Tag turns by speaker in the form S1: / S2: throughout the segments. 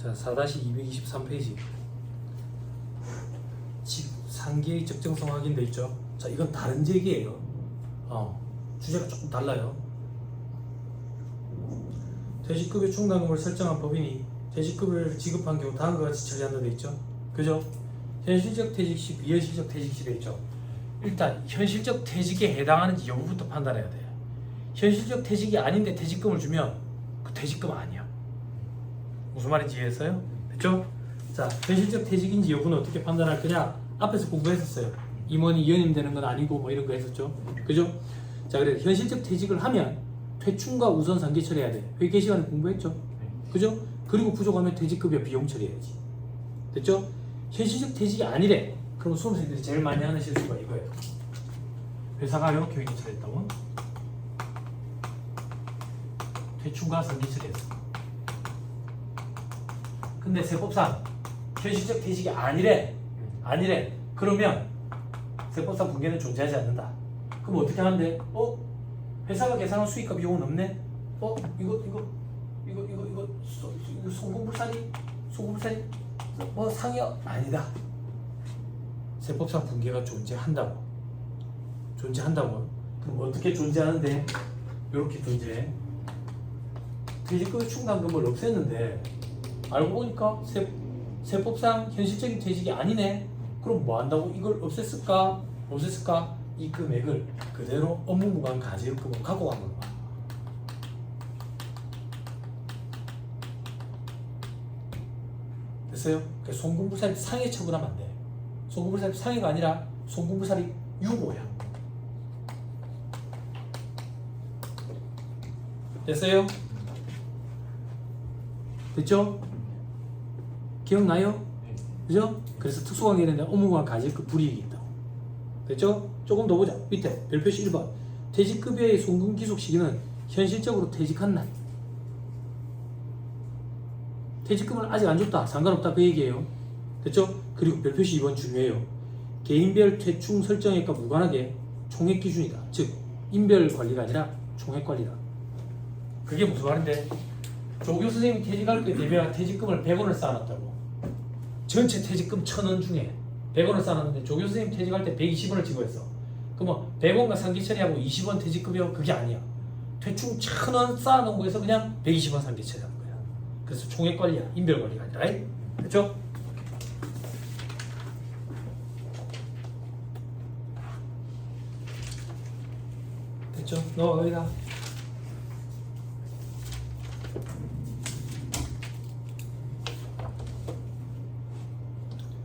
S1: 자, 4-223페이지. 상계의 적정성 확인돼 있죠. 자, 이건 다른 제기예요. 주제가 조금 달라요. 퇴직급여 충당금을 설정한 법인이 퇴직급여를 지급한 경우 다음과 같이 처리한다 돼 있죠. 그죠? 현실적 퇴직 시, 비현실적 퇴직 시 돼 있죠. 일단 현실적 퇴직에 해당하는지 여부부터 판단해야 돼요. 현실적 퇴직이 아닌데 퇴직금을 주면 그 퇴직금 아니야. 무슨 말인지 이해했어요? 됐죠? 자, 현실적 퇴직인지 여부는 어떻게 판단할 거냐? 앞에서 공부했었어요. 임원이 연임되는 건 아니고 뭐 이런 거 했었죠. 그죠? 자, 그래 현실적 퇴직을 하면 퇴충과 우선 상계 처리해야 돼. 회계 시간에 공부했죠. 그죠? 그리고 부족하면 퇴직급여 비용 처리해야지. 됐죠? 현실적 퇴직이 아니래. 그럼 수험생들이 제일 많이 하는 실수가 이거예요. 회사가 이렇게 회계 처리했다고? 퇴충과 상계 처리했어. 근데 세법상 현실적 퇴직이 아니래. 그러면 세법상 분계는 존재하지 않는다. 그럼 어떻게 하는데? 회사가 계산한 수익과 비용은 없네? 이거 송금불살이 뭐 상여 아니다. 세법상 분계가 존재한다고. 그럼 어떻게 존재하는데? 이렇게 존재해. 퇴직급여 충당금을 없앴는데 알고 보니까 세법상 현실적인 퇴직이 아니네. 그럼 뭐 한다고? 이걸 없앴을까? 이 금액을 그대로 업무무관 가지급금으로 갖고 가는 거야. 됐어요? 그러니까 송금불살이 상해 처분하면 안 돼. 송금불살이 상해가 아니라 송금불살이 유보야. 됐어요? 됐죠? 기억나요? 그죠? 그래서 특수관계는 업무무관 가지급 불이익이 있다고. 됐죠? 조금 더 보자. 밑에 별표시 1번. 퇴직급여의 송금 기속 시기는 현실적으로 퇴직한 날. 퇴직금을 아직 안 줬다. 상관없다. 그 얘기예요. 됐죠? 그리고 별표시 2번 중요해요. 개인별 퇴충 설정액과 무관하게 총액 기준이다. 즉 인별 관리가 아니라 총액 관리다. 그게 무슨 말인데? 조교 선생님이 퇴직할 때 대비한 퇴직금을 100원을 쌓아놨다고. 전체 퇴직금 1000원 중에 100원을 쌓아놨는데 조교 선생님 퇴직할 때 120원을 지급했어. 그러면 100원과 상계 처리하고 20원 퇴직급여 그게 아니야. 퇴충 1000원 쌓아놓은 거에서 그냥 120원 상계 처리하는 거야. 그래서 총액 관리야. 인별 관리가 아니라. 됐죠? 됐죠? 너 여기다.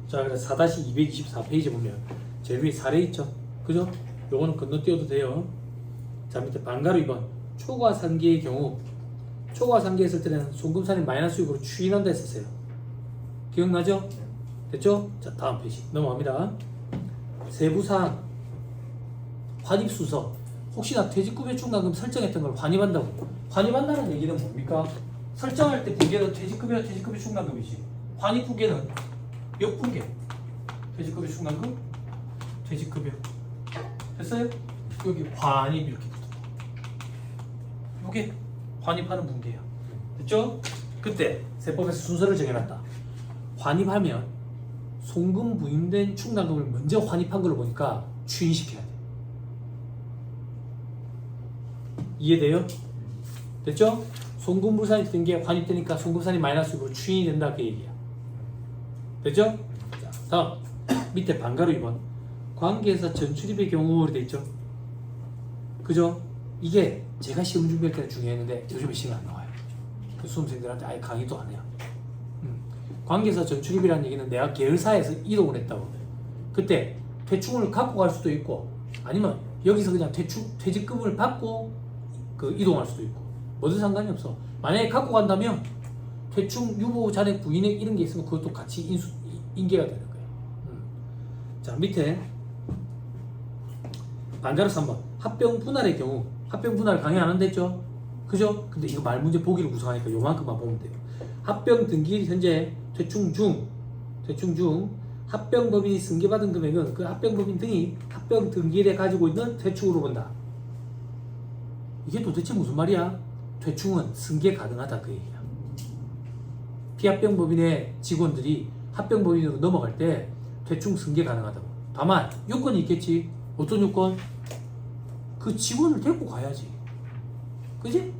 S1: 자, 그래서 4-224페이지 보면 제일 위에 사례 있죠? 그죠? 요거는 건너뛰어도 돼요. 자, 밑에 반가로 2번. 초과 상계의 경우 초과 상계했을 때는 송금산이 마이너스 수익으로 추인한다 했었어요. 기억나죠? 됐죠? 자, 다음 페이지 넘어갑니다. 세부사항 환입수서. 혹시나 퇴직급여 충당금 설정했던 걸 환입한다고. 환입한다는 얘기는 뭡니까? 설정할 때 분계는 퇴직급여 충당금이지. 환입 분계는 역분계. 퇴직급여 충당금, 퇴직급여. 됐어요? 여기 환입 이렇게 붙어. 이게 환입하는 분계야. 됐죠? 그때 세법에서 순서를 정해놨다. 환입하면 송금 부인된 충당금을 먼저 환입한 걸 보니까 추인시켜야 돼. 이해돼요? 됐죠? 송금불산이 된 게 환입되니까 송금산이 마이너스로 추인이 된다 그 얘기야. 됐죠? 자, 다음 밑에 반가로 2번. 관계에서 전출입의 경우로 돼 있죠? 그죠? 이게 제가 시험 준비할 때는 중요했는데 요즘에 시험 안 나와요. 수험생들한테 아예 강의도 안 해요. 관계에서 전출입이라는 얘기는 내가 계열사에서 이동을 했다고. 그때 퇴충을 갖고 갈 수도 있고 아니면 여기서 그냥 퇴직금을 받고 이동할 수도 있고 뭐든 상관이 없어. 만약에 갖고 간다면 퇴충, 유보, 잔액, 부인액 이런 게 있으면 그것도 같이 인계가 되는 거예요. 자, 밑에 반가로 3번. 합병 분할의 경우 합병 분할 강의 안 한다 했죠? 그죠? 근데 이거 말문제 보기를 구성하니까 요만큼만 보면 돼요. 합병 등기일 현재 퇴충 중 합병법인이 승계받은 금액은 그 합병법인 등이 합병 등기일에 가지고 있는 퇴충으로 본다. 이게 도대체 무슨 말이야? 퇴충은 승계 가능하다 그 얘기야. 비합병법인의 직원들이 합병법인으로 넘어갈 때 대충 승계 가능하다고. 다만 요건이 있겠지. 어떤 요건? 그 직원을 데리고 가야지. 그지?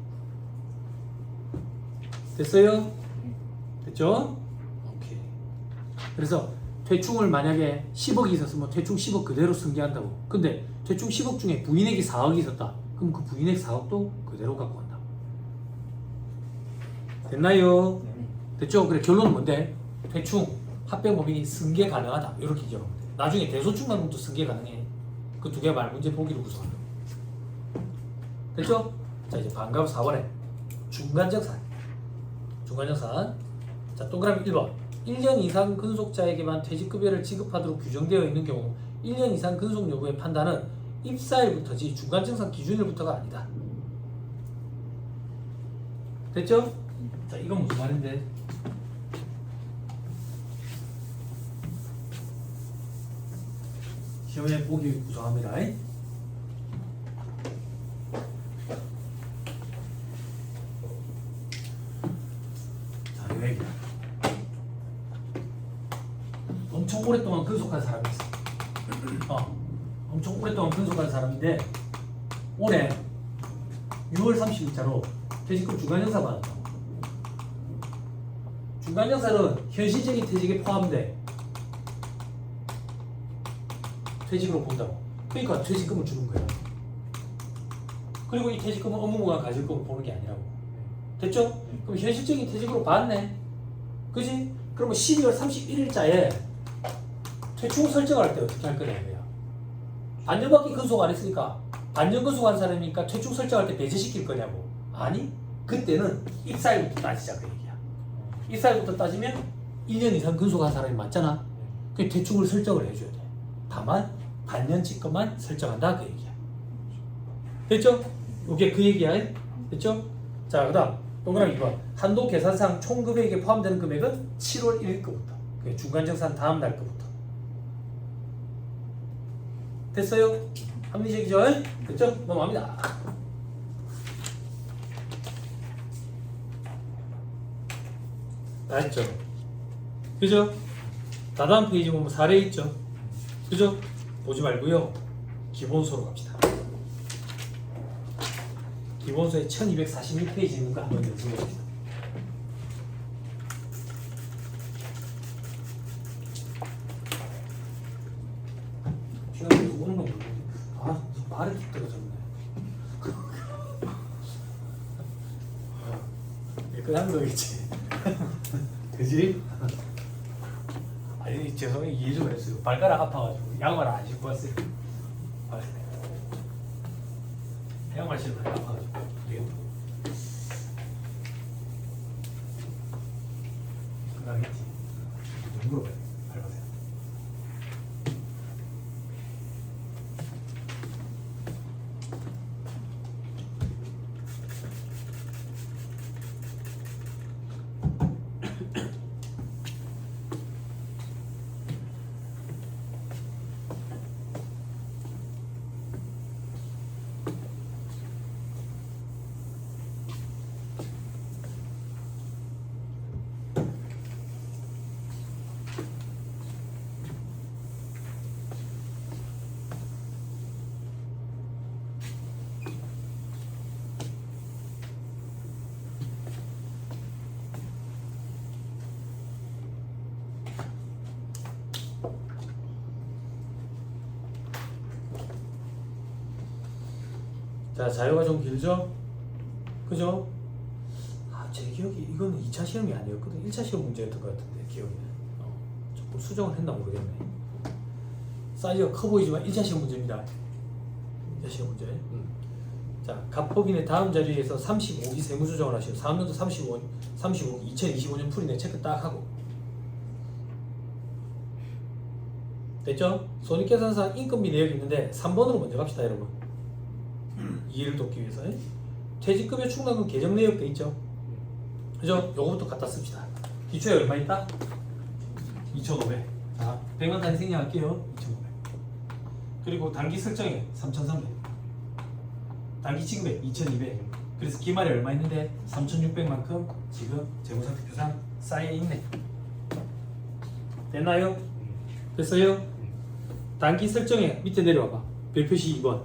S1: 됐어요? 됐죠? 오케이. 그래서 대충을 만약에 10억이 있었으면 대충 10억 그대로 승계한다고. 근데 대충 10억 중에 부인액이 4억이 있었다. 그럼 그 부인액 4억도 그대로 갖고 간다. 됐나요? 됐죠? 그래 결론은 뭔데? 대충 합병법인이 승계 가능하다. 이렇게 기억하면 돼. 나중에 대소충당금도 승계 가능해. 그 두 개 말 문제 보기로 구성한다. 됐죠? 자 이제 반갑 4번에 중간정산. 중간정산. 자 동그라미 1번. 1년 이상 근속자에게만 퇴직급여를 지급하도록 규정되어 있는 경우 1년 이상 근속 여부의 판단은 입사일부터지 중간정산 기준일부터가 아니다. 됐죠? 자 이건 무슨 말인데? 시험에 보기 구성합니다. 자, 이 얘기야. 엄청 오랫동안 근속한 사람이 있어. 엄청 오랫동안 근속한 사람인데 올해 6월 30일자로 퇴직금 중간정산 받았다. 중간정산은 현실적인 퇴직에 포함돼. 퇴직으로 본다고. 그러니까 퇴직금을 주는 거야. 그리고 이 퇴직금은 업무가 가질 거면 보는 게 아니라고. 됐죠? 그럼 현실적인 퇴직으로 받네. 그지? 그러면 12월 31일자에 퇴충 설정을 할 때 어떻게 할 거냐 이거야. 반년밖에 근속 안 했으니까 반년 근속한 사람이니까 퇴충 설정할 때 배제시킬 거냐고. 아니 그때는 입사일부터 따지자 그 얘기야. 입사일부터 따지면 1년 이상 근속한 사람이 맞잖아. 그 퇴충을 설정을 해줘야 돼. 다만 반년치 것만 설정한다 그 얘기야. 됐죠? 이게 그 얘기야. 됐죠? 자 그 다음 동그라미 2번. 한도 계산상 총 금액에 포함되는 금액은 7월 1일 거부터 중간정산 다음 날 거부터. 됐어요? 합리적이죠? 됐죠? 넘어갑니다. 다 했죠? 그죠? 다다음 페이지 보면 사례 있죠? 그죠? 보지 말고요. 기본소로 갑시다. 기본소의 1241페이지 있는 거 한번 연습해 봅시다. 시간이 오는 건 모르겠는데 말이 툭 떨어졌네. 깨끗한 거겠지. 그지? 아니 죄송해요. 이해 좀 했어요. 발가락 아파가지고 양말 안 신고 왔어요. 양말 신고 아파가지고 되겠다. 끝나겠지. 눈으로 밟아세요. 자, 자료가 좀 길죠? 그죠? 제 기억이 이거는 2차 시험이 아니었거든. 1차 시험 문제였던 것 같은데 기억이. 조금 수정을 했나 모르겠네. 사이즈가 커 보이지만 1차 시험 문제입니다. 1차 시험 문제. 자, 갑법인의 다음 자리에서 35기 세무조정을 하시오. 4학년도 35기 2025년 풀이네. 체크 딱 하고. 됐죠? 손익계산상 인건비 내역이 있는데 3번으로 먼저 갑시다 여러분. 이해를 돕기 위해서. 퇴직급여 충당금 계정 내역도 있죠? 그죠? 요거부터 갖다 씁시다. 기초에 얼마 있다? 2,500. 자, 100만 단위 생략할게요. 2,500. 그리고 단기 설정에 3,300. 단기 지급에 2,200. 그래서 기말에 얼마 있는데 3,600만큼 지금 재무상태표상 쌓여 있네. 됐나요? 됐어요? 단기 설정에 밑에 내려와봐. 별표시 2번.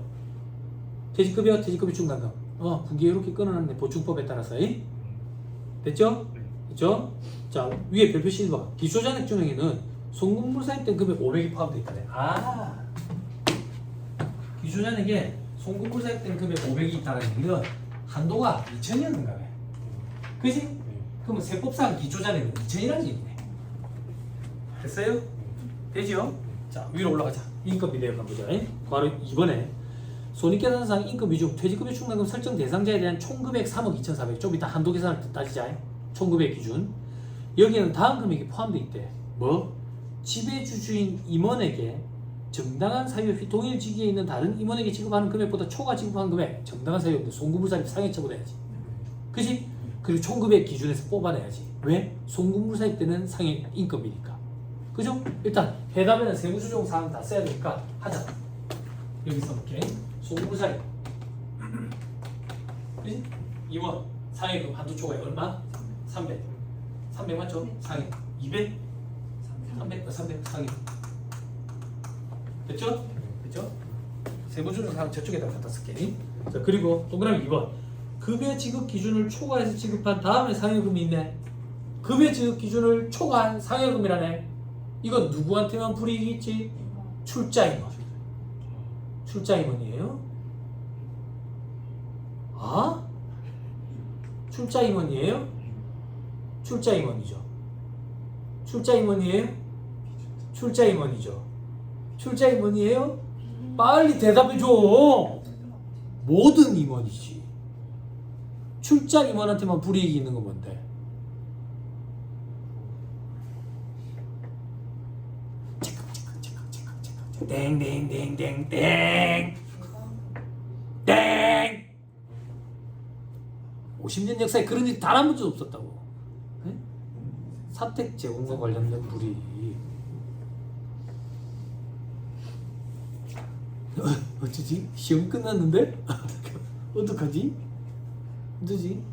S1: 퇴직급이요? 퇴직급이 충당금. 분기 이렇게 끊어놨네. 보충법에 따라서. 됐죠? 됐죠? 자, 위에 별표시 1번. 기초잔액 중에는 송금물사입 된 금액 500이 포함되어 있다네. 기초잔액에 송금물사입 된 금액 500이 있다는 얘기는 한도가 2000이었는가 봐. 그지? 그러면 세법상 기초잔액은 2000이라는 얘기네. 됐어요? 되죠? 자, 위로 올라가자. 인건비 내역 한번 보자. 바로 2번에 손익계산상 인건비 중 퇴직급여 충당금 설정 대상자에 대한 총금액 3억 2,400. 좀 이따 한도 계산할 때 따지자. 총금액 기준. 여기에는 다음 금액이 포함되어 있대. 뭐? 지배주주인 임원에게 정당한 사유 없이 동일 직위에 있는 다른 임원에게 지급하는 금액보다 초과 지급하는 금액. 정당한 사유 없는데 송금물사입 상해 처분해야지. 그치? 그리고 총금액 기준에서 뽑아내야지. 왜? 송금물사입 때는 상해 인건비니까. 그죠? 일단 해답에는 세무조정 사항 다 써야 되니까 하자. 여기 써볼게. 송금물사입. 그치? 임원 상해금 한도 초과에 얼마? 300. 300 맞죠? 상해. 200? 300, 300 상해. 됐죠? 됐죠? 세무조정 사항 저쪽에다 갖다 쓸게. 자, 그리고 동그라미 2번. 급여 지급 기준을 초과해서 지급한 다음에 상여금이 있네. 급여 지급 기준을 초과한 상여금이라네. 이건 누구한테만 불이익이 있지? 출자임원. 출자임원이에요? 출자임원이에요? 출자임원이죠. 출자임원이에요? 출자임원이죠. 출자임원이에요? 빨리 대답해줘. 모든 임원이지. 출자임원한테만 불이익이 있는 건 뭔데? 땡땡땡땡땡 땡 50년 역사에 그런 일 단 한 번도 없었다고. 네? 사택 제공과 관련된 불이익. 어쩌지? 시험 끝났는데? 어떡하지? 어쩌지?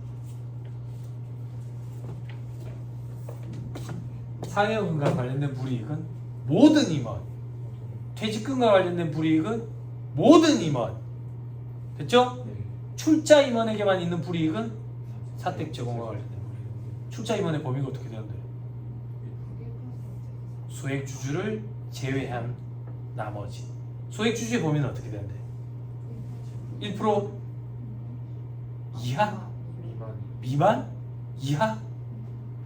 S1: 상여금과 관련된 불이익은 모든 임원, 퇴직금과 관련된 불이익은 모든 임원. 됐죠? 출자 임원에게만 있는 불이익은 사택 제공과 관련된 불이익. 출자 임원의 범위가 어떻게 되는데? 소액 주주를 제외한 나머지. 소액 주주의 범위는 어떻게 되는데? 1% 이하? 미만? 이하?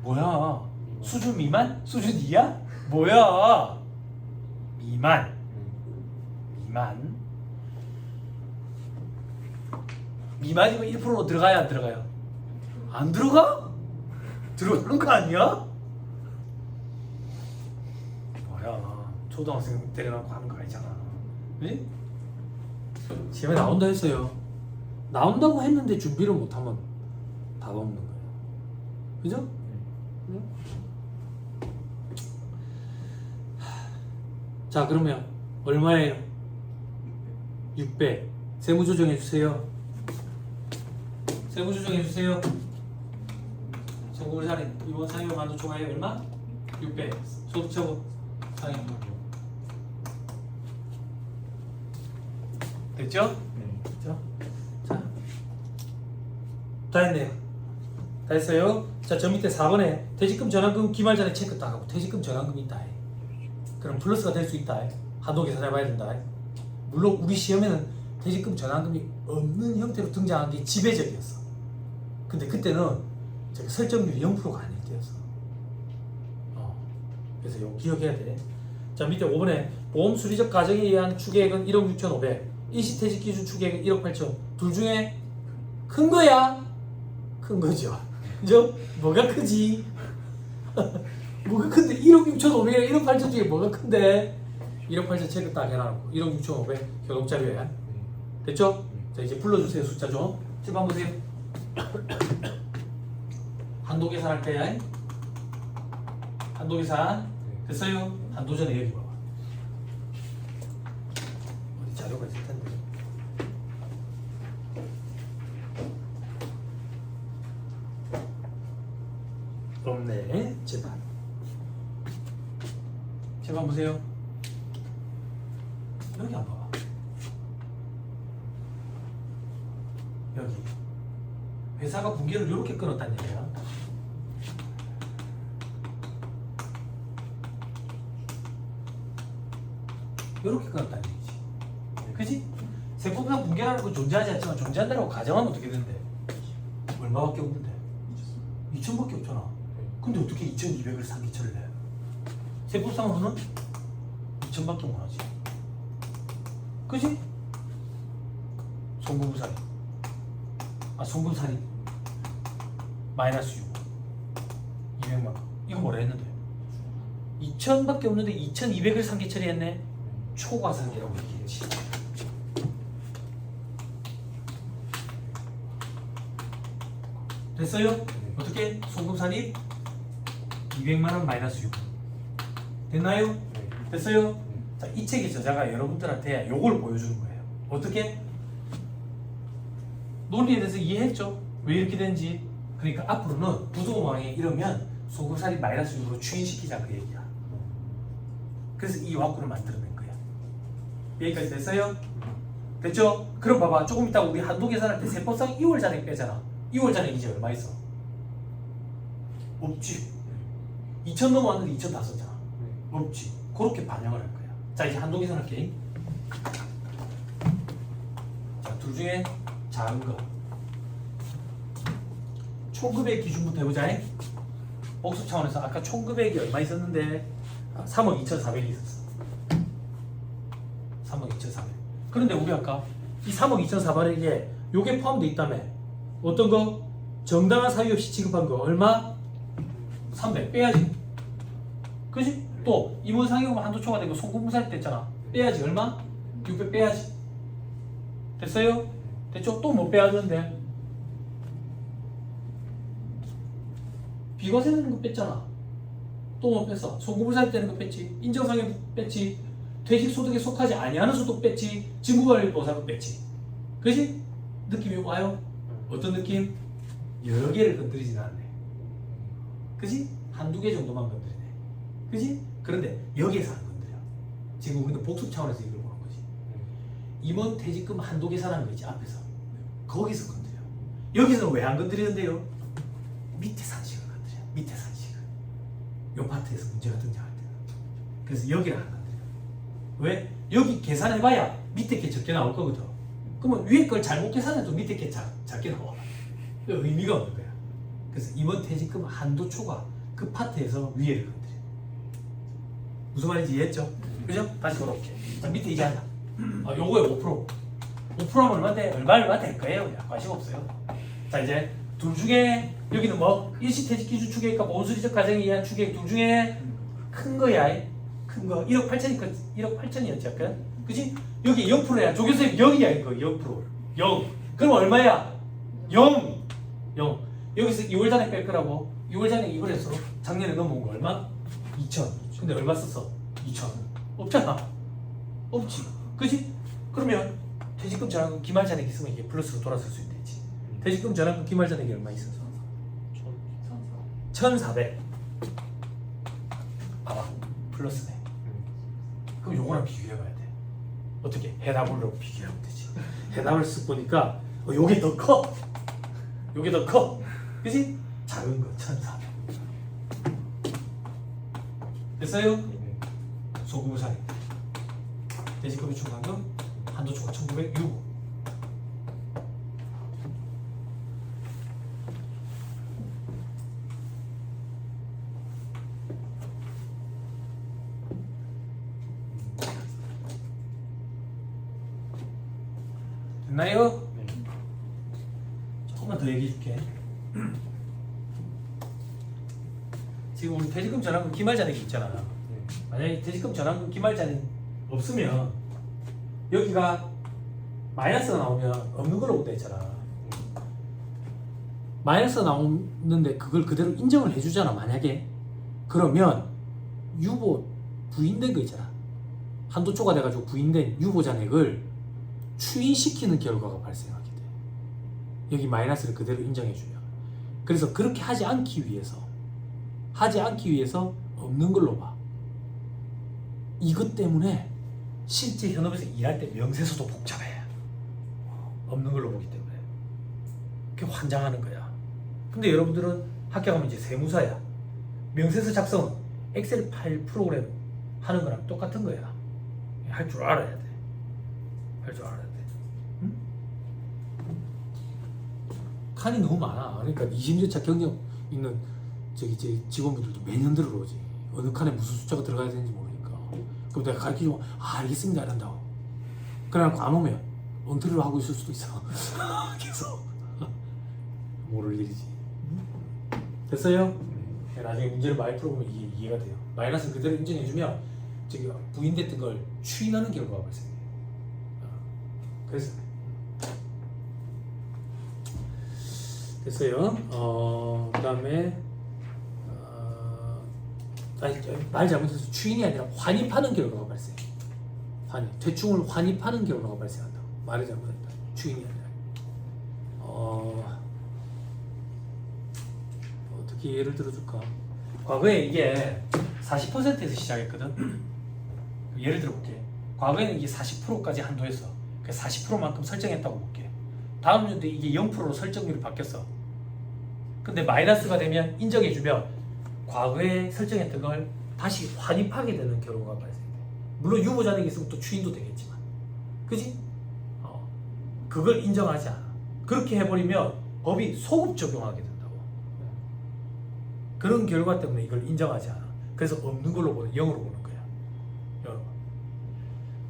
S1: 뭐야? 수준 미만? 수준 이하? 뭐야? 미만. 미만이면 1%로 들어가야 안 들어가요? 안 들어가? 들어가는 거 아니야? 뭐야? 초등학생 때려놓고 하는 거 아니잖아. 네? 시험에 나온다 했어요. 나온다고 했는데 준비를 못하면 답 없는 거예요. 그죠? 네? 자, 그러면 얼마예요? 600. 세무조정해주세요. 세무조정해주세요. 송금물살인 이번 상여금 한도 초과에 얼마? 600. 소득처분 상여금. 됐죠?
S2: 네.
S1: 됐죠? 자, 다 했네요. 다 했어요. 자, 저 밑에 4번에 퇴직금 전환금 기말 전에 체크 딱 하고 퇴직금 전환금이 있다. 그럼 플러스가 될 수 있다. 한도 계산해봐야 된다. 물론 우리 시험에는 퇴직금 전환금이 없는 형태로 등장한 게 지배적이었어. 근데 그때는 저기 설정률이 0%가 아닐 때였어. 그래서 이거 기억해야 돼. 자, 밑에 5번에 보험 수리적 과정에 의한 추계액은 1억 6,500, 일시퇴직 기준 추계액은 1억 8천. 둘 중에 큰 거야? 큰 거죠. 그죠? 뭐가 크지? 뭐가 큰데? 1억 6,500이랑 1억 8천 중에 뭐가 큰데? 1억 8천 체크 딱 해놔놓고 1억 6,500 교독자료에. 됐죠? 자, 이제 불러주세요. 숫자 좀. 7번 보세요. 한도 계산할 때 한도 계산 됐어요? 한도 전에 여기 봐봐. 어디 자료가 있을 텐데. 없네. 한번 보세요. 여기 한번 봐봐. 여기 회사가 분기를 이렇게 끊었다는 얘기야. 이렇게 끊었다는 얘기지. 그지? 세법상 분기라는 건 존재하지 않지만 존재한다고 가정하면 어떻게 되는데? 얼마밖에 없는데? 2,000밖에 없잖아. 근데 어떻게 2,200을 상기처를 내? 세법상으로는 2,000밖에 못 하지. 그지? 송금살이. 송금살이 마이너스 6 200만 원. 이거 뭐라 했는데? 2,000밖에 없는데 2,200을 상기 처리했네. 초과상기라고 얘기했지. 됐어요? 어떻게? 송금살이 200만원 마이너스 6 됐나요? 됐어요? 자, 이 책의 저자가 여러분들한테 요걸 보여주는 거예요. 어떻게? 논리에 대해서 이해했죠? 왜 이렇게 되는지. 그러니까 앞으로는 부동항에 이러면 송금살이 마이너스 6으로 추인시키자 그 얘기야. 그래서 이 와꾸를 만들어낸 거야. 여기까지 됐어요? 됐죠? 그럼 봐봐. 조금 이따 우리 한도 계산할 때 세법상 2월 잔액 빼잖아. 2월 잔액 이제 얼마 있어? 없지. 2,000 넘어왔는데 2,000 다 썼잖아. 없지. 그렇게 반영을 할 거야. 자, 이제 한도 계산할게. 자, 둘 중에 작은 거. 총금액 기준부터 해보자. 복습 차원에서 아까 총금액이 얼마 있었는데 3억 2,400이 있었어. 3억 2,400. 그런데 우리 아까 이 3억 2,400에 요게 포함되어 있다며. 어떤 거? 정당한 사유 없이 지급한 거 얼마? 300 빼야지. 그지? 또 임원 상여금 한도 초과되고 송금무살 때 했잖아. 빼야지. 얼마? 600 빼야지. 됐어요? 됐죠? 또 뭐 빼야 되는데? 비과세 되는 거 뺐잖아. 또 뭐 뺐어? 송금무살 때는 거 뺐지. 인정상여금 뺐지. 퇴직소득에 속하지 아니하는 소득 뺐지. 증부관리보상금 뺐지. 그지? 느낌이 와요? 어떤 느낌? 여러 개를 건드리진 않네. 그지? 한두 개 정도만 건드리네. 그지? 그런데 여기에서 안 건드려. 지금 우리는 복습 차원에서 이걸 보는 거지. 임원 퇴직금 한도 계산하는 거 있지, 앞에서. 거기서 건드려. 여기서는 왜 안 건드리는데요? 밑에 산식을 건드려. 밑에 산식을. 요 파트에서 문제가 등장할 때는. 그래서 여기를 안 건드려. 왜? 여기 계산해봐야 밑에 게 적게 나올 거거든. 그러면 위에 걸 잘못 계산해도 밑에 게 작게 나와. 의미가 없는 거야. 그래서 임원 퇴직금 한도 초과 그 파트에서 위에를 건드려. 무슨 말인지 이해했죠? 그죠? 다시 돌아올게. 자, 밑에 이제 하자. 요거에 5%. 5%하면 얼마인데? 얼마 될 거예요. 그냥 관심 없어요. 자, 이제 둘 중에 여기는 뭐 일시퇴직 기준 추계액과 보수리적 가정에 의한 추계액 둘 중에 큰 거야. 큰 거. 1억 8천이니까 1억 8천이었지 아까? 그치? 여기 0%야. 조교수님 0이야 이거. 0%. 0. 그럼 얼마야? 0. 0. 여기서 2월 잔액 뺄 거라고. 2월 잔액 이걸 해서 작년에 넘어온 거 얼마? 2천. 근데 얼마 썼어? 2천. 없잖아. 없지. 그치? 그러면 퇴직금 전환금 기말 잔액 있으면 이게 플러스로 돌아설 수 있겠지. 퇴직금 전환금 기말 잔액이 얼마 있어서? 1,400. 봐봐. 플러스네. 그럼 요거랑 비교해봐야 돼. 어떻게? 해답으로 비교하면 되지. 해답을 쓱 보니까 요게 더 커. 요게 더 커. 그치? 작은 거 1,400. 됐어요? 소금무살. 퇴직금의 중간금 한도 초과 1,906. 됐나요?
S2: 네.
S1: 조금만 더 얘기해 줄게. 지금 우리 퇴직금 전환금 기말 잔액이 있잖아. 만약에 퇴직금 전환금 기말 잔액 없으면 여기가 마이너스가 나오면 없는 걸로 돼 있잖아. 마이너스가 나오는데 그걸 그대로 인정을 해주잖아. 만약에 그러면 유보 부인된 거 있잖아. 한도 초과돼가지고 부인된 유보 잔액을 추인시키는 결과가 발생하게 돼. 여기 마이너스를 그대로 인정해주면. 그래서 그렇게 하지 않기 위해서 없는 걸로 봐. 이것 때문에 실제 현업에서 일할 때 명세서도 복잡해. 없는 걸로 보기 때문에 그게 환장하는 거야. 근데 여러분들은 학교 가면 이제 세무사야. 명세서 작성은 엑셀 파일 프로그램 하는 거랑 똑같은 거야. 할 줄 알아야 돼. 할 줄 알아야 돼. 응? 칸이 너무 많아. 그러니까 20년차 경력 있는 저기 직원분들도 매년 들어오지. 어느 칸에 무슨 숫자가 들어가야 되는지 모르니까. 그럼 내가 가르치면 알겠습니다 이런다고. 그래갖고 안 오면 언트를 하고 있을 수도 있어. 계속 모를 일이지. 됐어요? 나중에 문제를 많이 풀어보면 이해가 돼요. 마이너스 그대로 인정해주면 저기 부인됐던 걸 추인하는 결과가 발생해요. 그래서 됐어요. 그 다음에 말 잘못해서 추인이 아니라 환입하는 결과가 발생해. 대충을 환입하는 결과가 발생한다. 말을 잘못했다. 추인이 아니라. 어떻게 예를 들어줄까? 과거에 이게 40%에서 시작했거든. 예를 들어볼게. 과거에는 이게 40%까지 한도였어. 40%만큼 설정했다고 볼게. 다음 년도에 이게 0%로 설정률이 바뀌었어. 근데 마이너스가 되면 인정해주면 과거에 설정했던 걸 다시 환입하게 되는 결과가 발생돼. 물론 유보자에게 있으면 또 추인도 되겠지만, 그지? 그걸 인정하지 않아. 그렇게 해버리면 법이 소급 적용하게 된다고. 그런 결과 때문에 이걸 인정하지 않아. 그래서 없는 걸로 보는, 0으로 보는 거야.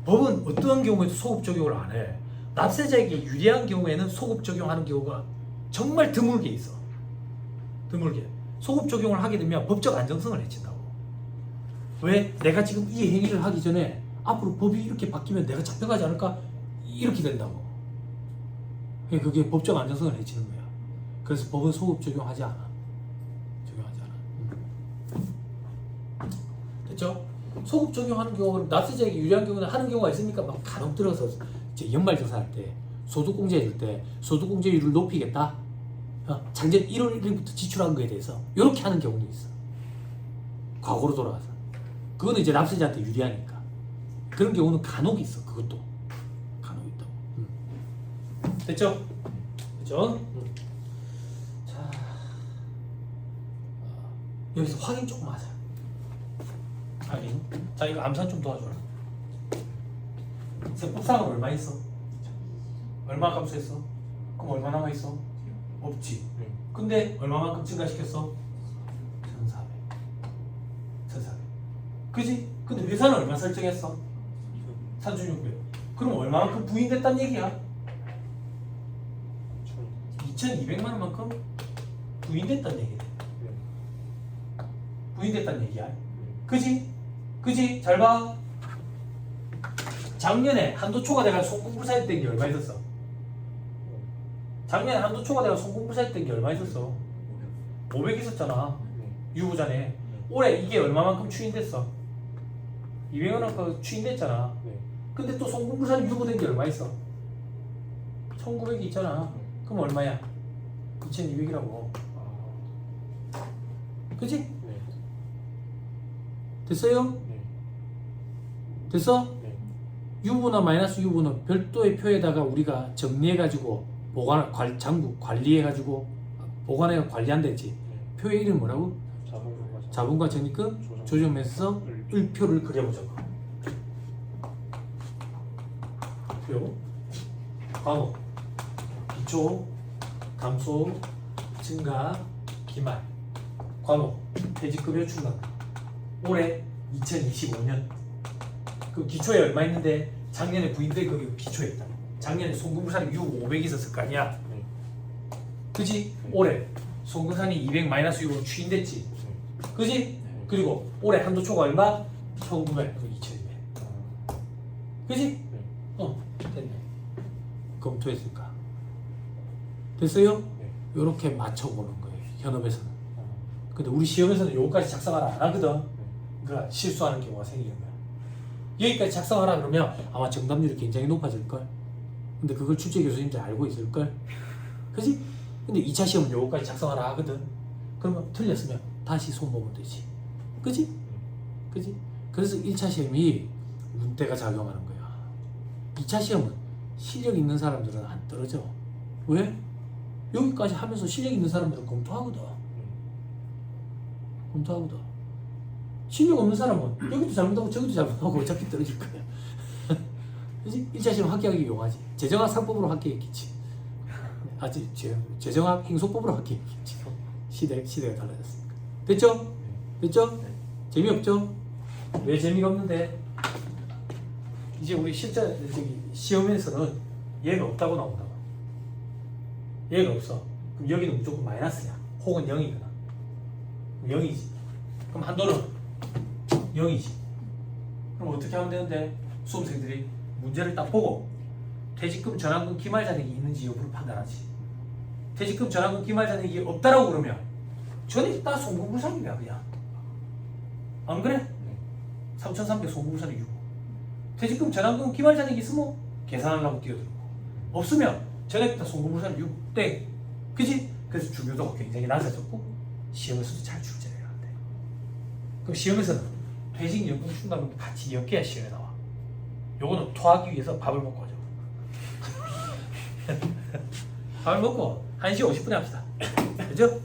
S1: 법은 어떠한 경우에도 소급 적용을 안 해. 납세자에게 유리한 경우에는 소급 적용하는 경우가 정말 드물게 있어. 드물게. 소급 적용을 하게 되면 법적 안정성을 해친다고. 왜? 내가 지금 이 행위를 하기 전에 앞으로 법이 이렇게 바뀌면 내가 잡혀가지 않을까? 이렇게 된다고. 그게 법적 안정성을 해치는 거야. 그래서 법은 소급 적용하지 않아. 적용하지 않아. 됐죠? 소급 적용하는 경우는 납세자에게 유리한 경우는 하는 경우가 있으니까 막 간혹 들어서 이제 연말정산할 때 소득공제 해줄 때 소득공제율을 높이겠다. 작년 1월 1일부터 지출한 거에 대해서 이렇게 하는 경우도 있어. 과거로 돌아가서. 그거는 이제 납세자한테 유리하니까. 그런 경우는 간혹 있어. 그것도 간혹 있다고. 됐죠? 됐죠? 자, 여기서 확인 조금 하자. 확인. 자, 이거 암산 좀 도와줘라. 세법상은 얼마 있어? 얼마 감소했어? 그럼 얼마 남아있어? 없지. 근데 얼마만큼 증가시켰어? 1,400. 1,400. 그지? 근데 회사는 얼마 설정했어? 3,600. 그럼 얼마만큼 부인됐단 얘기야? 2,200만 원만큼 부인됐단 얘기야. 부인됐단 얘기야. 그지? 그지? 잘 봐. 작년에 한도 초과돼가 송금불사했던 게 얼마 있었어? 작년에 한도 초과돼가 송금불사했던 게 얼마 있었어? 500 있었잖아. 유보자네. 올해 이게 얼마만큼 추인됐어? 200원만큼 추인됐잖아. 근데 또 송금불사는 유보된 게 얼마 있어? 1,900이 있잖아. 그럼 얼마야? 2,200이라고. 그치? 됐어요? 됐어? 유보나 마이너스 유보는 별도의 표에다가 우리가 정리해가지고 장부 관리해가지고 보관해 관리한다 했지. 표의 이름 뭐라고? 자본과 적립금 조정면서 을표를 그려보자고. 표 과목 기초 감소 증가 기말 과목 퇴직급여 충당 올해 2025년 그 기초에 얼마 있는데 작년에 부인돼 거기 기초에 있다. 작년에 송금부산이 500 있었을 거 아니야. 그지? 올해 송금부산이 200 마이너스 6으로 추인됐지. 그지? 그리고 올해 한도 초과 얼마? 1,900 그리고 2,200. 그지? 됐네. 검토했을까? 됐어요? 요렇게 맞춰보는 거예요. 현업에서는. 근데 우리 시험에서는 요거까지 작성하라 안 하거든. 그러니까 실수하는 경우가 생기는 거야. 여기까지 작성하라 그러면 아마 정답률이 굉장히 높아질걸. 근데 그걸 출제 교수님들 알고 있을걸. 그지? 근데 2차 시험은 요거까지 작성하라 하거든. 그러면 틀렸으면 다시 손 보면 되지. 그지? 그지? 그래서 1차 시험이 운대가 작용하는 거야. 2차 시험은 실력 있는 사람들은 안 떨어져. 왜? 여기까지 하면서 실력 있는 사람들은 검토하거든. 검토하거든. 실력 없는 사람은 여기도 잘못하고 저기도 잘못하고 어차피 떨어질 거야. 그치? 1차 시험 합격하기 용하지. 재정학 상법으로 합격했겠지. 재정학 행소법으로 합격했겠지. 시대가 달라졌으니까. 됐죠? 됐죠? 재미없죠? 왜 재미가 없는데? 이제 우리 실제 시험에서는 얘가 없다고 나온다고. 얘가 없어. 그럼 여기는 무조건 마이너스야. 혹은 0이거나. 0이지. 그럼 한도는 0이지. 그럼 어떻게 하면 되는데? 수험생들이 문제를 딱 보고 퇴직금 전환금 기말 잔액이 있는지 여부를 판단하지. 퇴직금 전환금 기말 잔액이 없다라고 그러면 전액 다 송금불상이야 그냥. 안 그래? 3,300 송금불상이 6. 퇴직금 전환금 기말 잔액이 있으면 계산하려고 뛰어들고 없으면 전액 다 송금불상이 6. 땡. 그지? 그래서 중요도가 굉장히 낮아졌고 시험에서도 잘 출제해야 돼. 그럼 시험에서는 퇴직연금 충당금도 같이 엮여야 시험에 나와. 요거는 토하기 위해서 밥을 먹고 하죠. 밥을 먹고 1시 50분에 합시다. 그죠?